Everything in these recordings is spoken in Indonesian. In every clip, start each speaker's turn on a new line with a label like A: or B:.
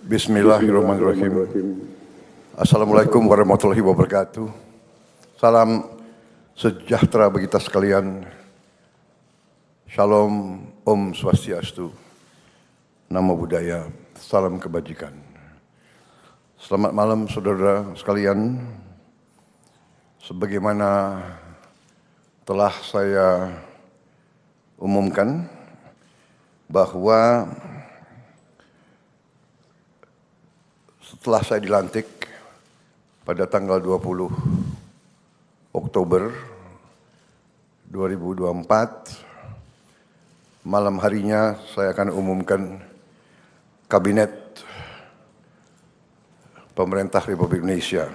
A: Bismillahirrahmanirrahim. Assalamualaikum warahmatullahi wabarakatuh. Salam sejahtera bagi kita sekalian. Shalom, Om Swastiastu, Namo Buddhaya, salam kebajikan. Selamat malam saudara sekalian. Sebagaimana telah saya umumkan bahwa setelah saya dilantik pada tanggal 20 Oktober 2024, malam harinya saya akan umumkan Kabinet Pemerintah Republik Indonesia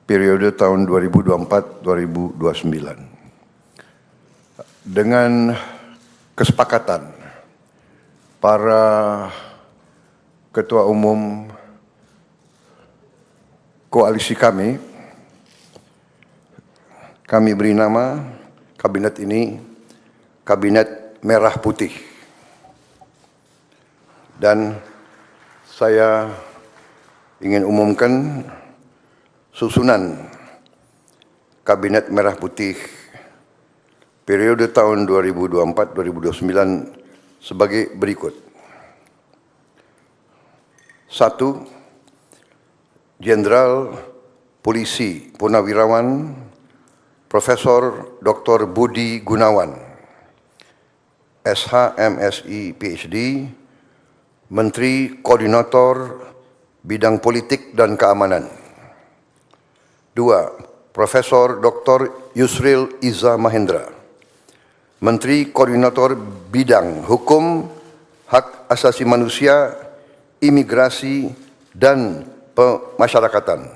A: periode tahun 2024-2029 dengan kesepakatan para ketua umum koalisi kami beri nama kabinet ini Kabinet Merah Putih. Dan saya ingin umumkan susunan Kabinet Merah Putih periode tahun 2024-2029 sebagai berikut. 1. Jenderal Polisi Purnawirawan Profesor Dr. Budi Gunawan, SH, MSI, PhD, Menteri Koordinator Bidang Politik dan Keamanan. 2. Profesor Dr. Yusril Iza Mahendra, Menteri Koordinator Bidang Hukum, Hak Asasi Manusia, Imigrasi, dan Pemasyarakatan.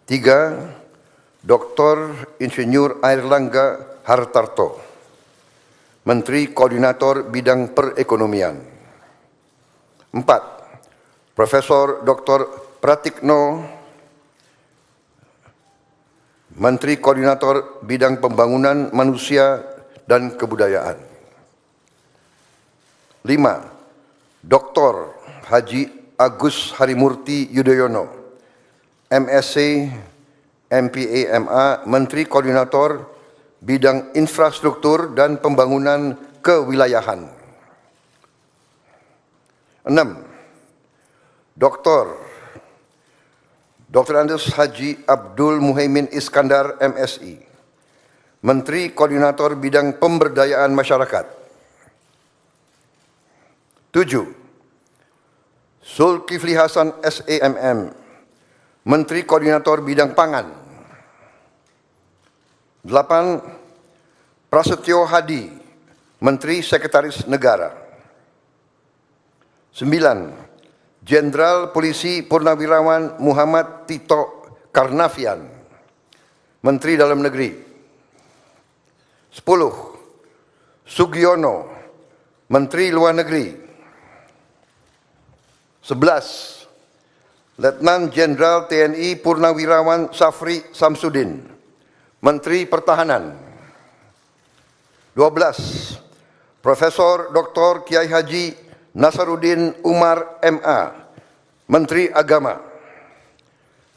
A: 3. Dr. Insinyur Airlangga Hartarto, Menteri Koordinator Bidang Perekonomian. 4. Profesor Dr. Pratikno, Menteri Koordinator Bidang Pembangunan Manusia dan Kebudayaan. 5. Dr. Haji Agus Harimurti Yudhoyono, MSc, MPA, MA, Menteri Koordinator Bidang Infrastruktur dan Pembangunan Kewilayahan. 6. Dr. Andes Haji Abdul Muhaimin Iskandar, MSI, Menteri Koordinator Bidang Pemberdayaan Masyarakat. 7. Zulkifli Hasan, SEMM, Menteri Koordinator Bidang Pangan. 8. Prasetyo Hadi, Menteri Sekretaris Negara. 9. Jenderal Polisi Purnawirawan Muhammad Tito Karnavian, Menteri Dalam Negeri. 10. Sugiono, Menteri Luar Negeri. 11. Letnan Jenderal TNI Purnawirawan Safri Samsudin, Menteri Pertahanan. 12. Profesor Dr. Kiai Haji Nasaruddin Umar MA, Menteri Agama.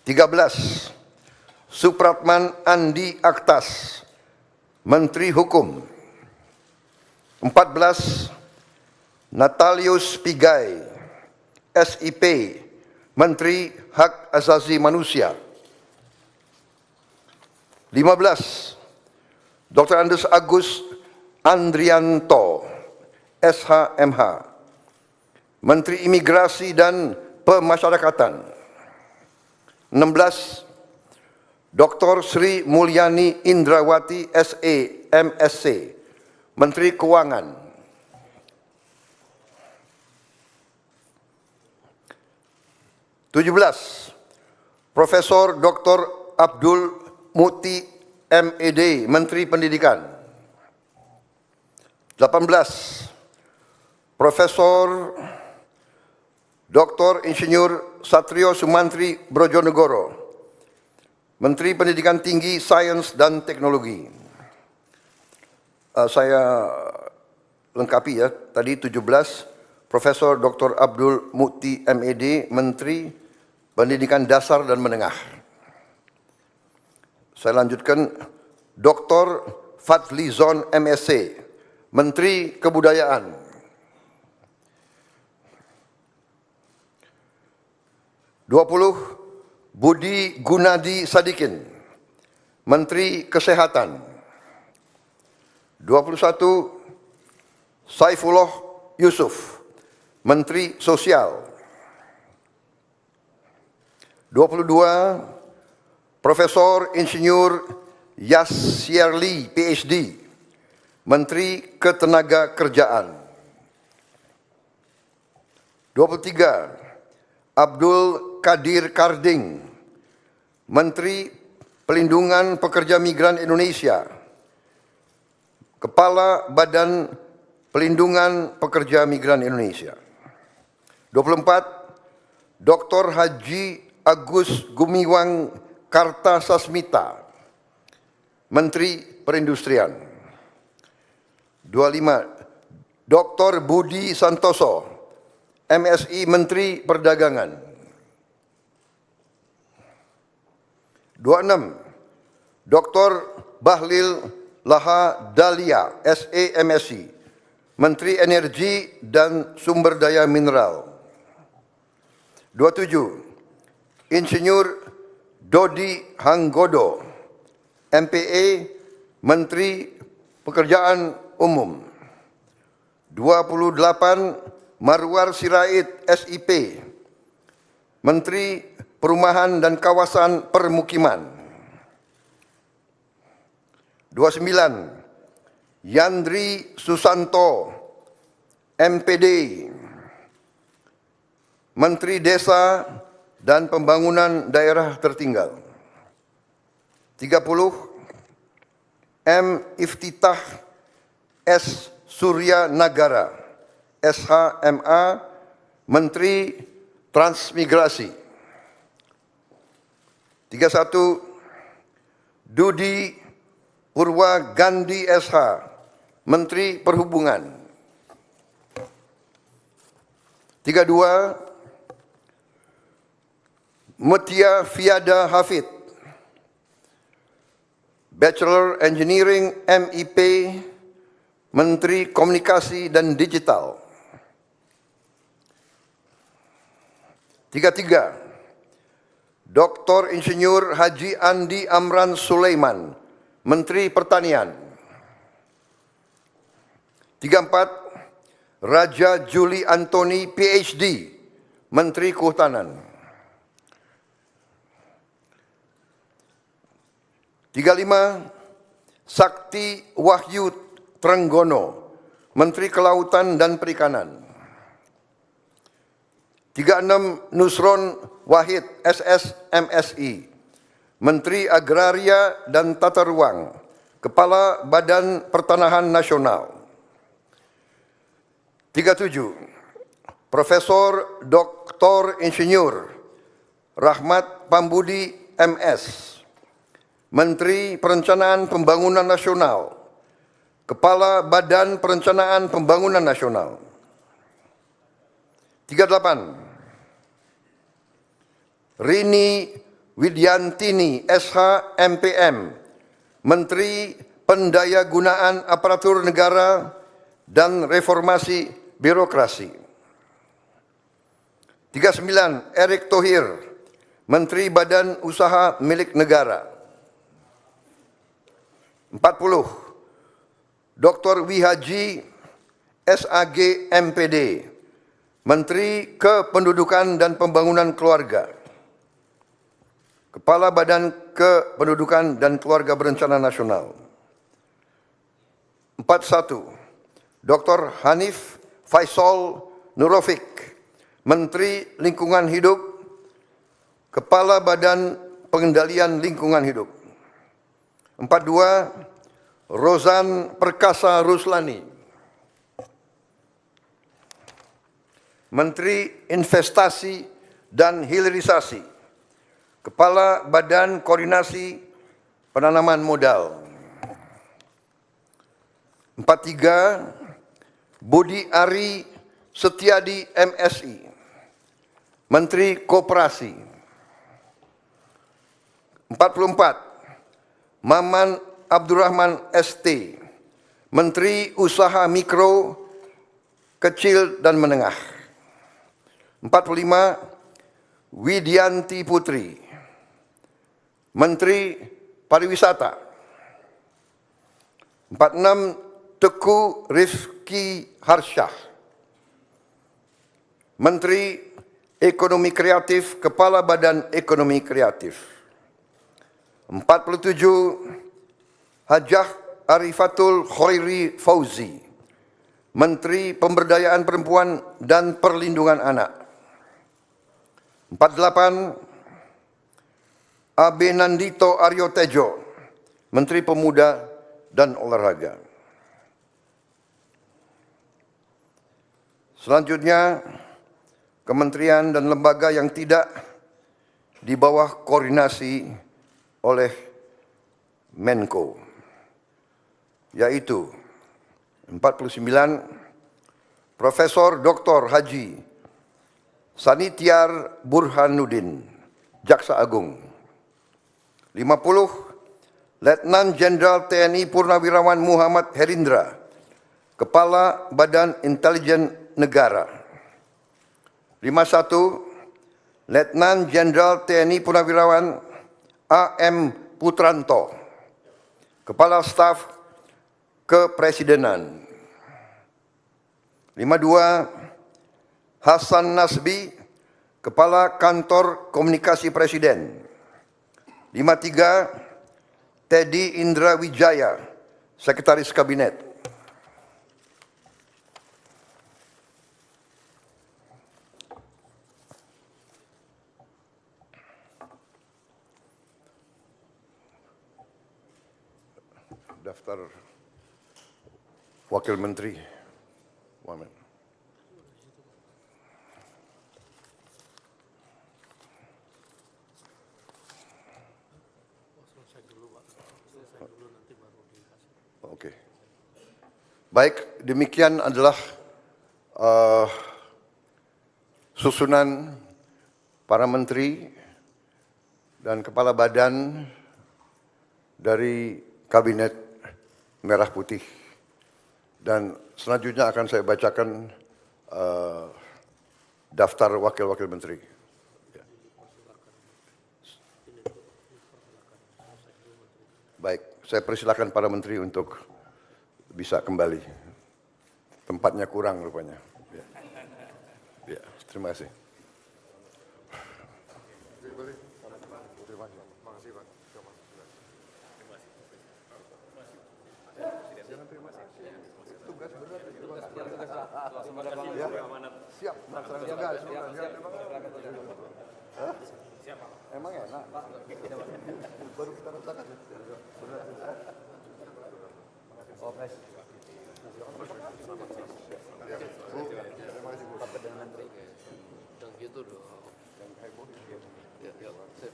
A: 13. Supratman Andi Aktas, Menteri Hukum. 14. Natalius Pigai, SIP, Menteri Hak Asasi Manusia. 15. Dr. Andes Agus Andrianto, SHMH, Menteri Imigrasi dan Pemasyarakatan. 16. Dr. Sri Mulyani Indrawati, SE, MSc, Menteri Keuangan. 17. Profesor Dr. Abdul Muti, MED, Menteri Pendidikan. 18. Profesor Dr. Insinyur Satrio Sumantri Brojonegoro, Menteri Pendidikan Tinggi, Sains dan Teknologi. Saya lengkapi ya, tadi 17 Profesor Dr. Abdul Mukti MED, Menteri Pendidikan Dasar dan Menengah. Saya lanjutkan, Dr. Fadlizon MSc, Menteri Kebudayaan. Budi Gunadi Sadikin, Menteri Kesehatan. 21, Saifullah Yusuf, Menteri Sosial. 22, Profesor Insinyur Yasyarli, PhD, Menteri Ketenagakerjaan. 23, Abdul Qadir Karding, Menteri Pelindungan Pekerja Migran Indonesia, Kepala Badan Pelindungan Pekerja Migran Indonesia. 24, Dr. Haji Agus Gumiwang Kartasasmita, Menteri Perindustrian. 25, Dr. Budi Santoso, MSI, Menteri Perdagangan. 26, Dr. Bahlil Lahadalia, SE, MSI, Menteri Energi dan Sumber Daya Mineral. 27, Insinyur Dodi Hanggodo, MPA, Menteri Pekerjaan Umum. 28, Marwar Sirait, SIP, Menteri Perumahan dan Kawasan Permukiman. 29, Yandri Susanto, MPD, Menteri Desa dan Pembangunan Daerah Tertinggal. 30, M. Iftitah S. Surya Nagara, SHMA, Menteri Transmigrasi. 31, Dudi Purwa Gandhi SH, Menteri Perhubungan. 32, Mutia Fiada Hafid, Bachelor Engineering MIP, Menteri Komunikasi dan Digital. 33, Dr. Insinyur Haji Andi Amran Sulaiman, Menteri Pertanian. 34, Raja Juli Antoni, PhD, Menteri Kehutanan. 35, Sakti Wahyu Trenggono, Menteri Kelautan dan Perikanan. 36, Nusron Wahid, SS, MSI, Menteri Agraria dan Tata Ruang, Kepala Badan Pertanahan Nasional. 37, Profesor Dr. Insinyur Rahmat Pambudi, MS, Menteri Perencanaan Pembangunan Nasional, Kepala Badan Perencanaan Pembangunan Nasional. 38, Rini Widyantini, SH, MPM, Menteri Pendayagunaan Aparatur Negara dan Reformasi Birokrasi. 39, Erick Thohir, Menteri Badan Usaha Milik Negara. 40, Dr. Wihaji SAG, MPD, Menteri Kependudukan dan Pembangunan Keluarga, Kepala Badan Kependudukan dan Keluarga Berencana Nasional. 41, Dr. Hanif Faisal Nurofik, Menteri Lingkungan Hidup, Kepala Badan Pengendalian Lingkungan Hidup. 42, Rozan Perkasa Ruslani, Menteri Investasi dan Hilirisasi, Kepala Badan Koordinasi Penanaman Modal. 43, Budi Ari Setiadi MSI, Menteri Koperasi. 44, Maman Abdurrahman ST, Menteri Usaha Mikro, Kecil dan Menengah. 45, Widianti Putri, Menteri Pariwisata. 46, Teguh Rifki Harsyah, Menteri Ekonomi Kreatif, Kepala Badan Ekonomi Kreatif. 47, Hajah Arifatul Khairi Fauzi, Menteri Pemberdayaan Perempuan dan Perlindungan Anak. 48, Abe Nandito Aryo Tejo, Menteri Pemuda dan Olahraga. Selanjutnya, kementerian dan lembaga yang tidak di bawah koordinasi oleh Menko, yaitu 49, Profesor Dr. Haji Sanitiar Burhanuddin, Jaksa Agung. 50, Letnan Jenderal TNI Purnawirawan Muhammad Herindra, Kepala Badan Intelijen Negara. 51, Letnan Jenderal TNI Purnawirawan AM Putranto, Kepala Staf Kepresidenan. 52, Hasan Nasbi, Kepala Kantor Komunikasi Presiden. 53, Teddy Indra Wijaya, Sekretaris Kabinet. Daftar Wakil Menteri. Wamen. Oke. Baik, demikian adalah susunan para menteri dan kepala badan dari Kabinet Merah Putih. Dan selanjutnya akan saya bacakan daftar wakil-wakil menteri. Baik, saya persilakan para menteri untuk bisa kembali. Tempatnya kurang rupanya. Ya, terima kasih. Ya, siap, melaksanakan tugas. Siap. Emang enak. Baru kita rasakan. Oke. Terima kasih Bu. Dengan menteri. Dan gitu dong. Dan heboh. Ya, sip.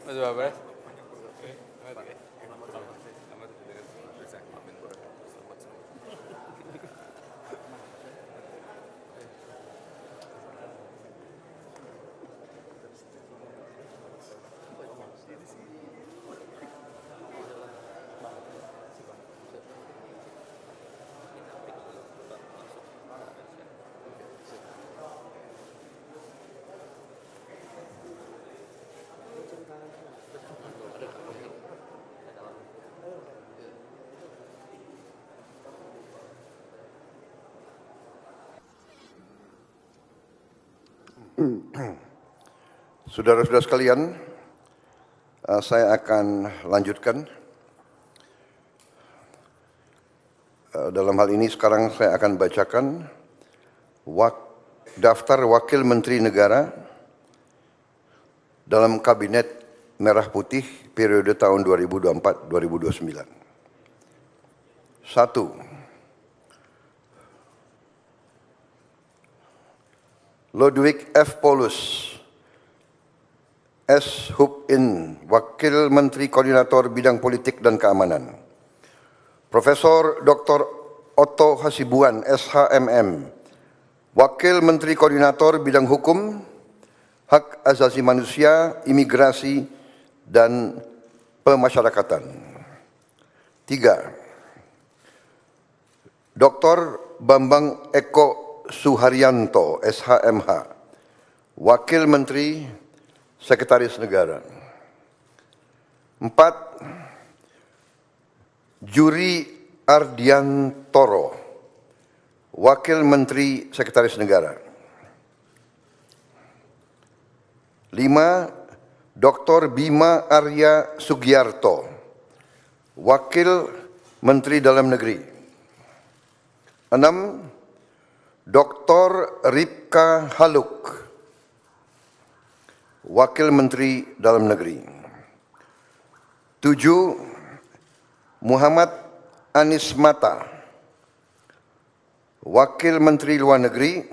B: Mas Bapak.
A: Saudara-saudara sekalian, saya akan lanjutkan. Dalam hal ini sekarang saya akan bacakan daftar Wakil Menteri Negara dalam Kabinet Merah Putih periode tahun 2024-2029. 1. Ludwig F. Paulus, S. Hub In, Wakil Menteri Koordinator Bidang Politik dan Keamanan. Profesor Dr. Otto Hasibuan, SHMM, Wakil Menteri Koordinator Bidang Hukum, Hak Asasi Manusia, Imigrasi, dan Pemasyarakatan. 3. Dr. Bambang Eko Suharyanto, SHMH, Wakil Menteri Sekretaris Negara. 4. Juri Ardiantoro, Wakil Menteri Sekretaris Negara. 5. Dr. Bima Arya Sugiarto, Wakil Menteri Dalam Negeri. 6. Dr. Ripka Haluk, Wakil Menteri Dalam Negeri. 7. Muhammad Anies Mata, Wakil Menteri Luar Negeri.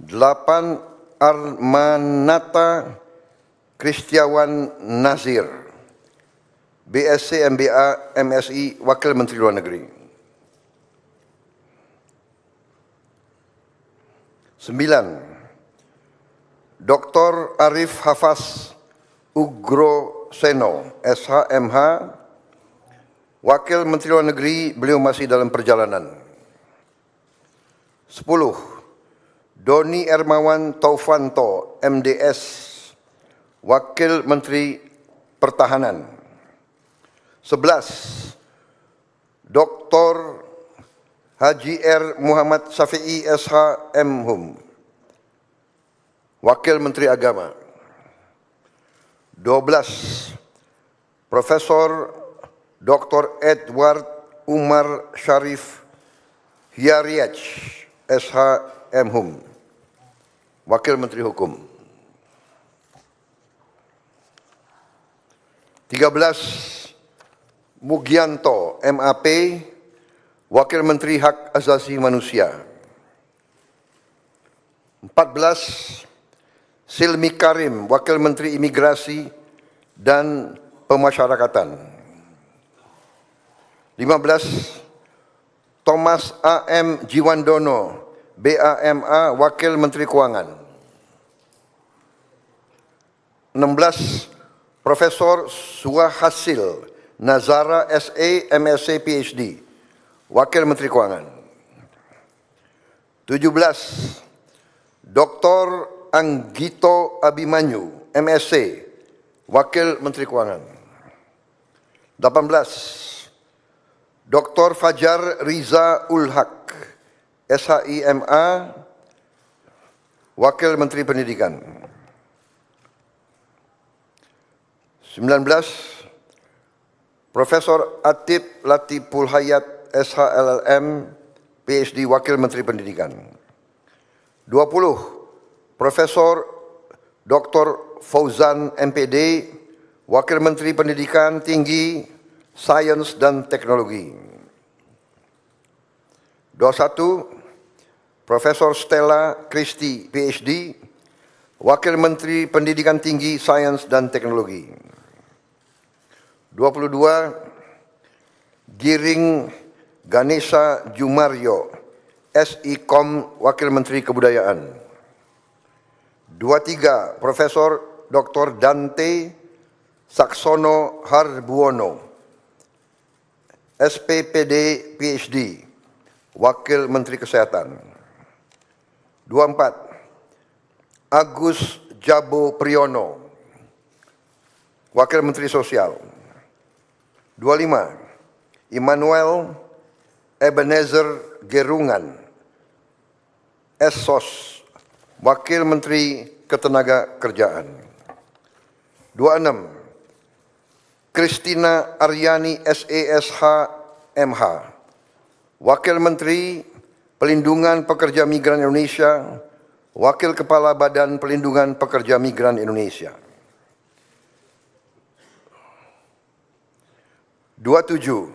A: 8. Armanata Kristiawan Nazir, BSc MBA MSI, Wakil Menteri Luar Negeri. 9. Dr. Arif Hafaz Ugroseno, SHMH, Wakil Menteri Luar Negeri, beliau masih dalam perjalanan. 10. Doni Ermawan Taufanto, MDS, Wakil Menteri Pertahanan. 11. Dr. Haji R. Muhammad Syafi'i, SHMHum, Wakil Menteri Agama. 12. Profesor Dr. Edward Umar Syarif Hiariach, SHMHum, Wakil Menteri Hukum. 13. Mugianto, MAP, Wakil Menteri Hak Asasi Manusia. 14. Silmi Karim, Wakil Menteri Imigrasi dan Pemasyarakatan. 15. Thomas A.M. Jiwandono, BAMA, Wakil Menteri Keuangan. 16. Profesor Suhasil Nazara, SE, MSc, PhD, Wakil Menteri Keuangan. 17. Dr. Anggito Abimanyu, MSc, Wakil Menteri Keuangan. 18. Dr. Fajar Riza Ulhaq, SHIMA, Wakil Menteri Pendidikan. 19. Profesor Atib Latiful Hayat, SHLLM, PhD, Wakil Menteri Pendidikan. 20. Profesor Dr. Fauzan, MPD, Wakil Menteri Pendidikan Tinggi, Sains dan Teknologi. 21. Profesor Stella Christie, PhD, Wakil Menteri Pendidikan Tinggi, Sains dan Teknologi. 22. Giring Ganesha Jumaryo, SIKOM, Wakil Menteri Kebudayaan. 23. Profesor Dr. Dante Saksono Harbuono, SPPD, PhD, Wakil Menteri Kesehatan. 24. Agus Jabo Priyono, Wakil Menteri Sosial. 25. Immanuel Ebenezer Gerungan, SSOS, Wakil Menteri Ketenagakerjaan. 26. Christina Aryani SESH MH, Wakil Menteri Pelindungan Pekerja Migran Indonesia, Wakil Kepala Badan Pelindungan Pekerja Migran Indonesia. 27.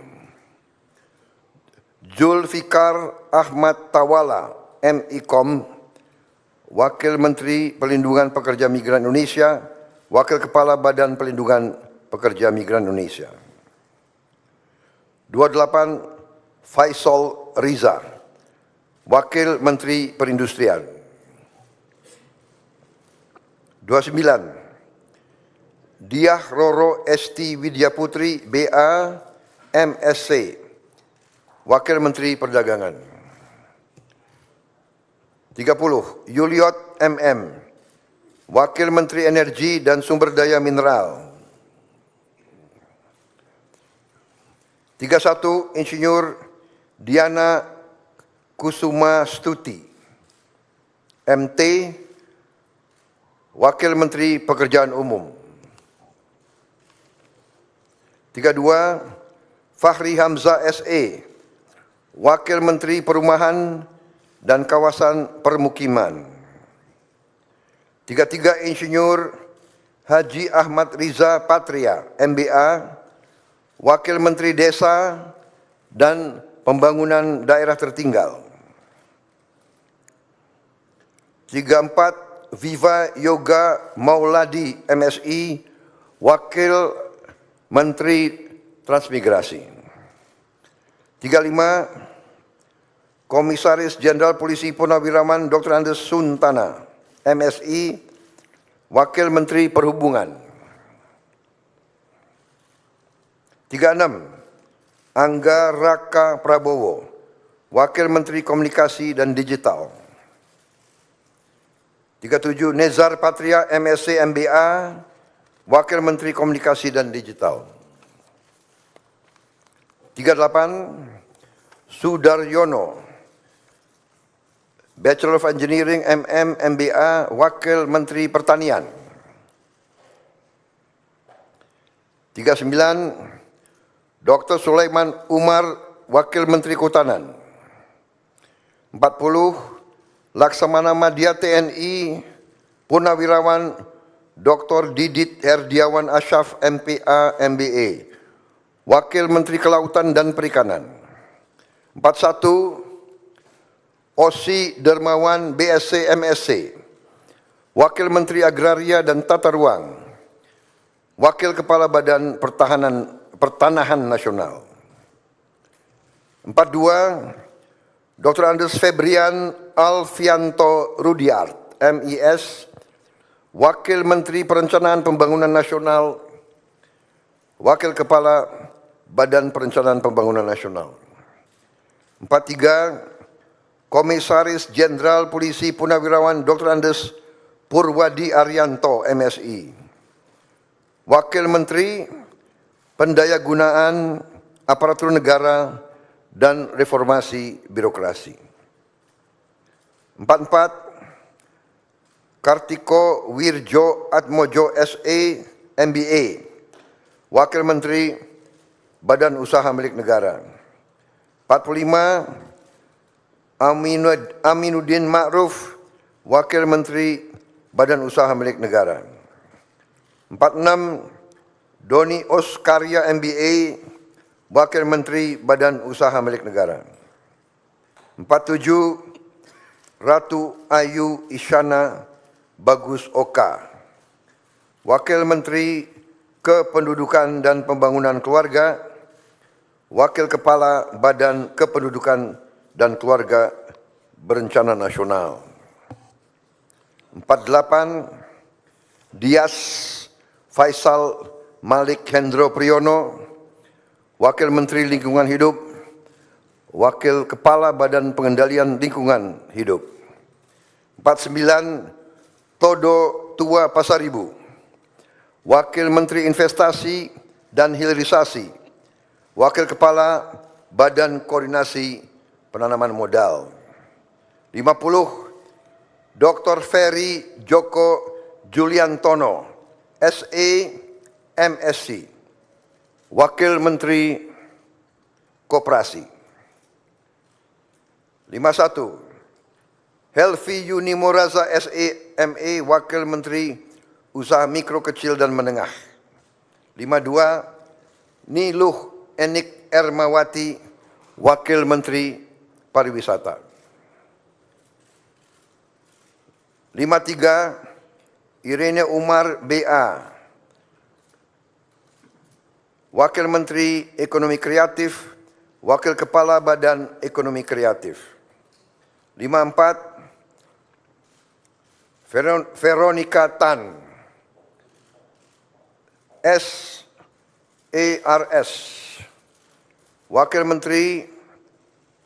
A: Zulfikar Ahmad Tawala MIKOM, Wakil Menteri Pelindungan Pekerja Migran Indonesia, Wakil Kepala Badan Pelindungan Pekerja Migran Indonesia. 28. Faisal Riza, Wakil Menteri Perindustrian. 29. Diah Roro Esti Widyaputri BA MSc, Wakil Menteri Perdagangan. 30. Yuliot MM, Wakil Menteri Energi dan Sumber Daya Mineral. 31. Insinyur Diana Kusuma Stuti, MT, Wakil Menteri Pekerjaan Umum. 32. Fahri Hamzah SE, Wakil Menteri Perumahan dan Kawasan Permukiman. 33. Insinyur Haji Ahmad Riza Patria, MBA, Wakil Menteri Desa dan Pembangunan Daerah Tertinggal. 34. Viva Yoga Mauladi MSI, Wakil Menteri Transmigrasi. 35. Komisaris Jenderal Polisi Purnawiraman Dr. Andes Suntana, MSI, Wakil Menteri Perhubungan. 36. Angga Raka Prabowo, Wakil Menteri Komunikasi dan Digital. 37. Nezar Patria MSc MBA, Wakil Menteri Komunikasi dan Digital. 38. Sudaryono, Bachelor of Engineering MM MBA, Wakil Menteri Pertanian. 39. Dr. Sulaiman Umar, Wakil Menteri Kehutanan. 40. Laksamana Madya TNI, Purnawirawan Dr. Didit Herdiawan Asyaf MPA MBA, Wakil Menteri Kelautan dan Perikanan. 41. Osi Dermawan BSc MSc, Wakil Menteri Agraria dan Tata Ruang, Wakil Kepala Badan Pertanahan Nasional. 42. Dr. Andes Febrian Alfianto Rudiart, MIS, Wakil Menteri Perencanaan Pembangunan Nasional, Wakil Kepala Badan Perencanaan Pembangunan Nasional. 43. Komisaris Jenderal Polisi Purnawirawan Dr. Andes Purwadi Arianto, MSI, Wakil Menteri Pendayagunaan Aparatur Negara dan Reformasi Birokrasi. 44. Kartiko Wirjo Atmojo SE MBA, Wakil Menteri Badan Usaha Milik Negara. 45. Aminuddin Ma'ruf, Wakil Menteri Badan Usaha Milik Negara. 46. Doni Oskarya MBA, Wakil Menteri Badan Usaha Milik Negara. 47. Ratu Ayu Isyana Bagus Oka, Wakil Menteri Kependudukan dan Pembangunan Keluarga, Wakil Kepala Badan Kependudukan dan Keluarga Berencana Nasional. 48. Dias Faisal Malik Hendro Priyono, Wakil Menteri Lingkungan Hidup, Wakil Kepala Badan Pengendalian Lingkungan Hidup. 49. Todo Tua Pasaribu, Wakil Menteri Investasi dan Hilirisasi, Wakil Kepala Badan Koordinasi Penanaman Modal. 50. Dr. Ferry Joko Juliantono, SE, MSc, Wakil Menteri Koperasi. 51. Helvi Yuni Moraza, SE, MA, Wakil Menteri Usaha Mikro, Kecil dan Menengah. 52. Niluh Enik Ermawati, Wakil Menteri Pariwisata. 53. Irene Umar, BA, Wakil Menteri Ekonomi Kreatif, Wakil Kepala Badan Ekonomi Kreatif. 54. Veronica Tan, SERS, Wakil Menteri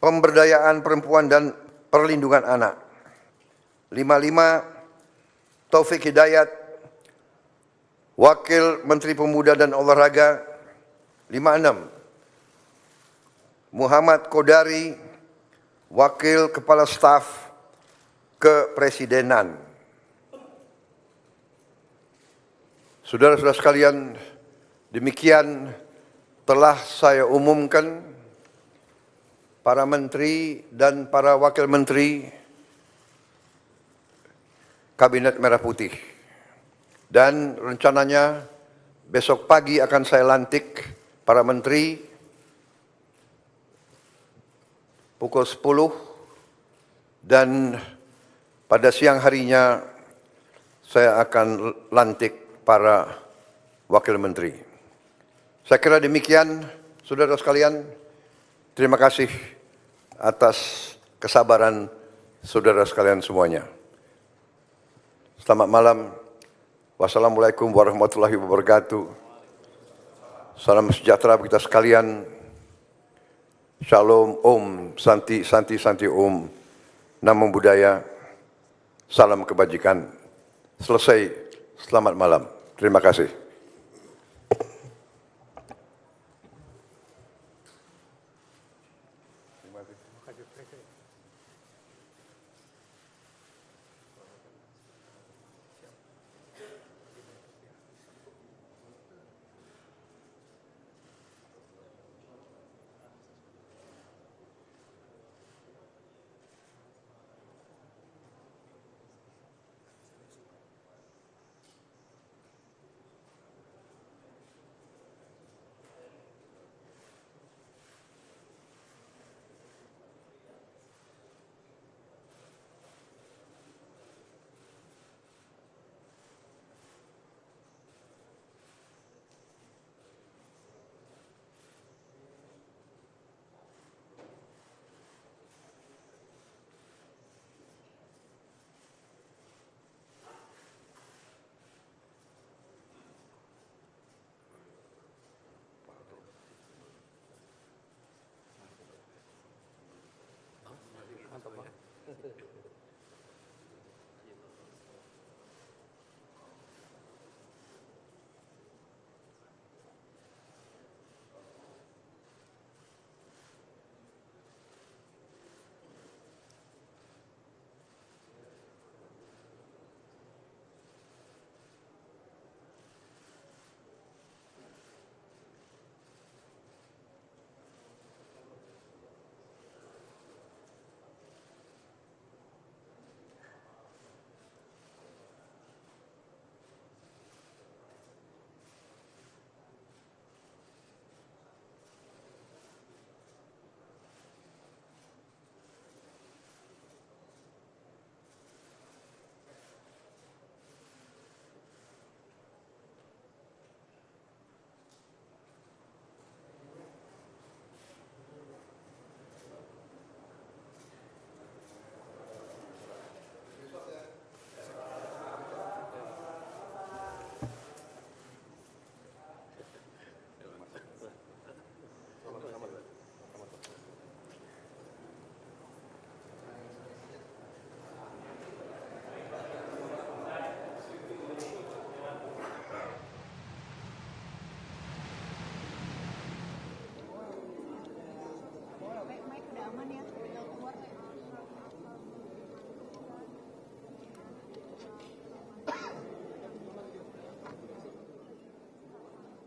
A: Pemberdayaan Perempuan dan Perlindungan Anak. 55. Taufik Hidayat, Wakil Menteri Pemuda dan Olahraga. 56. Muhammad Kodari, Wakil Kepala Staf Kepresidenan. Saudara-saudara sekalian, demikian telah saya umumkan para menteri dan para wakil menteri Kabinet Merah Putih. Dan rencananya besok pagi akan saya lantik para menteri pukul 10 dan pada siang harinya saya akan lantik para wakil menteri. Saya kira demikian, saudara sekalian. Terima kasih atas kesabaran saudara sekalian semuanya. Selamat malam. Wassalamualaikum warahmatullahi wabarakatuh. Salam sejahtera bagi kita sekalian. Shalom, Om, Santi, Santi, Santi, Om. Namo Buddhaya. Salam kebajikan. Selesai. Selamat malam. Terima kasih.